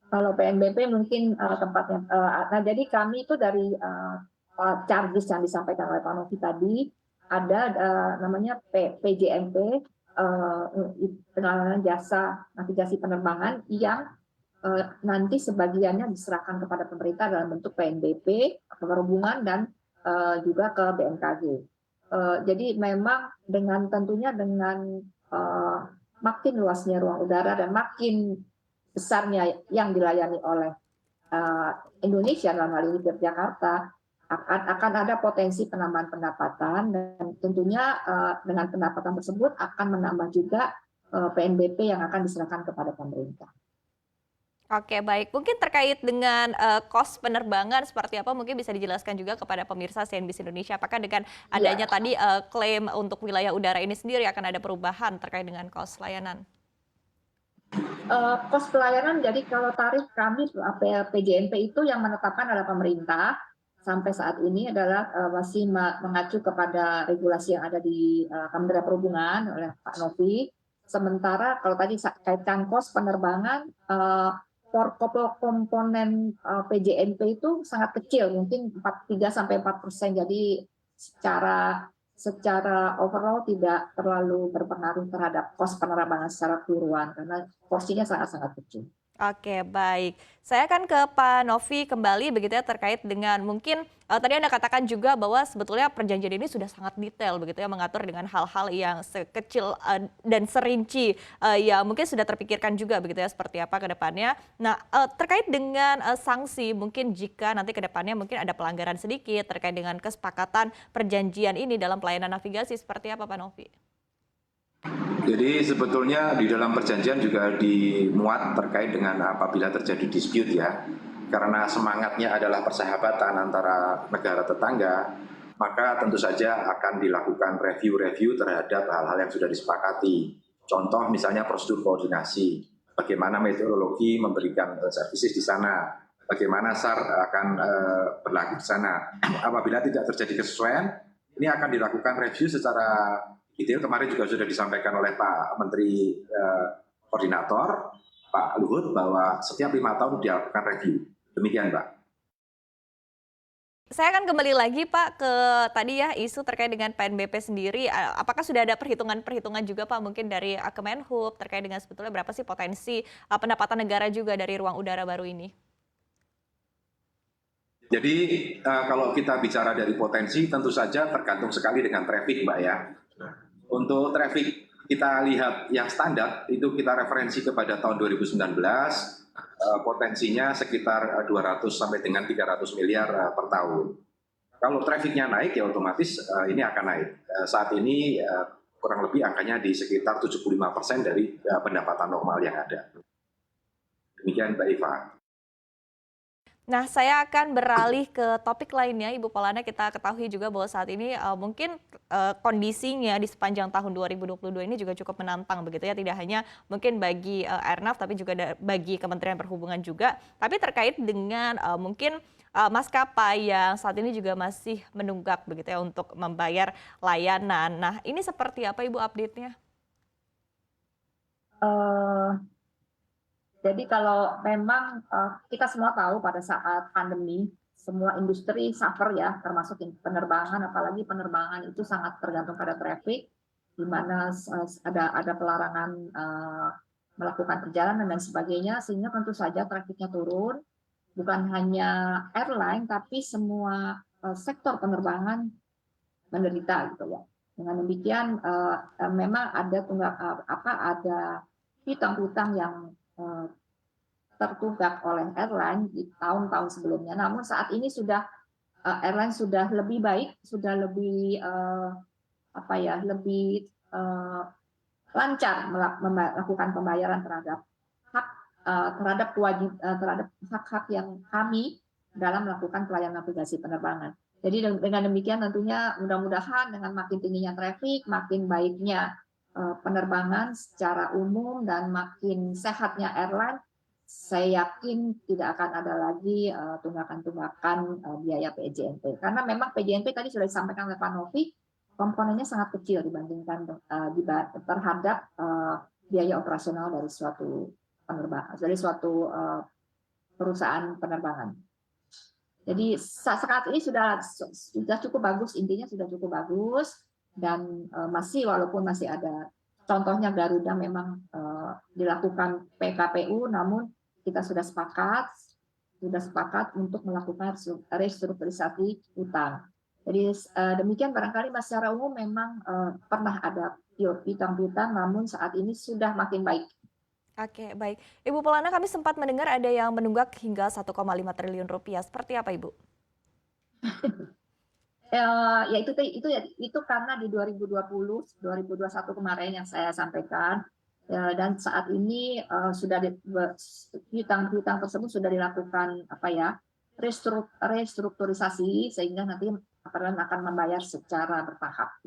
Kalau PNBP mungkin tempatnya. Nah, jadi kami itu dari charges yang disampaikan oleh Pak Novi tadi ada namanya PJMP, pengelolaan jasa navigasi penerbangan yang nanti sebagiannya diserahkan kepada pemerintah dalam bentuk PNBP, perhubungan dan juga ke BMKG. Jadi memang tentunya dengan makin luasnya ruang udara dan makin besarnya yang dilayani oleh Indonesia dalam hal ini Yogyakarta, akan ada potensi penambahan pendapatan dan tentunya dengan pendapatan tersebut akan menambah juga PNBP yang akan diserahkan kepada pemerintah. Oke, baik. Mungkin terkait dengan kos penerbangan seperti apa mungkin bisa dijelaskan juga kepada pemirsa CNBC Indonesia. Apakah dengan Iya, adanya tadi klaim untuk wilayah udara ini sendiri akan ada perubahan terkait dengan kos layanan? kos pelayanan, jadi kalau tarif kami PJMP itu yang menetapkan adalah pemerintah. Sampai saat ini adalah masih mengacu kepada regulasi yang ada di Kementerian Perhubungan oleh Pak Novi. Sementara kalau tadi kaitkan kos penerbangan, komponen PJMP itu sangat kecil, mungkin 3-4%. Jadi secara overall tidak terlalu berpengaruh terhadap kos penerbangan secara keseluruhan karena porsinya sangat-sangat kecil. Oke, baik. Saya akan ke Pak Novi kembali begitu ya terkait dengan mungkin tadi Anda katakan juga bahwa sebetulnya perjanjian ini sudah sangat detail begitu ya mengatur dengan hal-hal yang sekecil dan serinci ya mungkin sudah terpikirkan juga begitu ya seperti apa ke depannya. Nah, terkait dengan sanksi mungkin jika nanti ke depannya mungkin ada pelanggaran sedikit terkait dengan kesepakatan perjanjian ini dalam pelayanan navigasi seperti apa Pak Novi? Jadi sebetulnya di dalam perjanjian juga dimuat terkait dengan apabila terjadi dispute ya. Karena semangatnya adalah persahabatan antara negara tetangga, maka tentu saja akan dilakukan review-review terhadap hal-hal yang sudah disepakati. Contoh misalnya prosedur koordinasi, bagaimana meteorologi memberikan services di sana, bagaimana SAR akan berlaku di sana. Apabila tidak terjadi kesesuaian, ini akan dilakukan review secara detail. Kemarin juga sudah disampaikan oleh Pak Menteri Koordinator, Pak Luhut, bahwa setiap 5 tahun dilakukan review. Demikian, Pak. Saya akan kembali lagi Pak ke tadi ya isu terkait dengan PNBP sendiri. Apakah sudah ada perhitungan-perhitungan juga Pak mungkin dari Kemenhub terkait dengan sebetulnya berapa sih potensi pendapatan negara juga dari ruang udara baru ini? Jadi kalau kita bicara dari potensi tentu saja tergantung sekali dengan traffic, Mbak ya. Untuk traffic kita lihat yang standar itu kita referensi kepada tahun 2019, potensinya sekitar 200 sampai dengan 300 miliar per tahun. Kalau trafficnya naik ya otomatis ini akan naik. Saat ini kurang lebih angkanya di sekitar 75% dari pendapatan normal yang ada. Demikian Mbak Eva. Nah, saya akan beralih ke topik lainnya, Ibu Polana. Kita ketahui juga bahwa saat ini mungkin kondisinya di sepanjang tahun 2022 ini juga cukup menantang begitu ya. Tidak hanya mungkin bagi Airnav, tapi juga bagi Kementerian Perhubungan juga. Tapi terkait dengan mungkin maskapai yang saat ini juga masih menunggak begitu ya untuk membayar layanan. Nah, ini seperti apa Ibu update-nya? Jadi kalau memang kita semua tahu pada saat pandemi semua industri suffer ya, termasuk penerbangan, apalagi penerbangan itu sangat tergantung pada traffic, di mana ada pelarangan melakukan perjalanan dan sebagainya, sehingga tentu saja trafficnya turun. Bukan hanya airline, tapi semua sektor penerbangan menderita gitu ya. Dengan demikian memang ada ada hutang-hutang yang tertunggak oleh airline di tahun-tahun sebelumnya. Namun saat ini airline sudah lebih baik, sudah lebih lebih lancar melakukan pembayaran terhadap hak terhadap hak-hak yang kami dalam melakukan pelayanan navigasi penerbangan. Jadi dengan demikian tentunya mudah-mudahan dengan makin tingginya traffic, makin baiknya penerbangan secara umum dan makin sehatnya airline, saya yakin tidak akan ada lagi tunggakan-tunggakan biaya PJMP. Karena memang PJMP tadi sudah disampaikan oleh Pak Novi, komponennya sangat kecil dibandingkan terhadap biaya operasional dari suatu penerbangan, dari suatu perusahaan penerbangan. Jadi saat ini sudah cukup bagus, intinya sudah cukup bagus, dan masih walaupun masih ada contohnya Garuda memang dilakukan PKPU, namun kita sudah sepakat untuk melakukan restrukturisasi utang. Jadi demikian, barangkali secara umum memang pernah ada piutang-piutang, namun saat ini sudah makin baik. Oke, baik. Ibu Polana, kami sempat mendengar ada yang menunggak hingga 1,5 triliun rupiah. Seperti apa, Ibu? Ya itu karena di 2020, 2021 kemarin yang saya sampaikan, dan saat ini sudah piutang-piutang tersebut sudah dilakukan restrukturisasi, sehingga nanti akan membayar secara bertahap.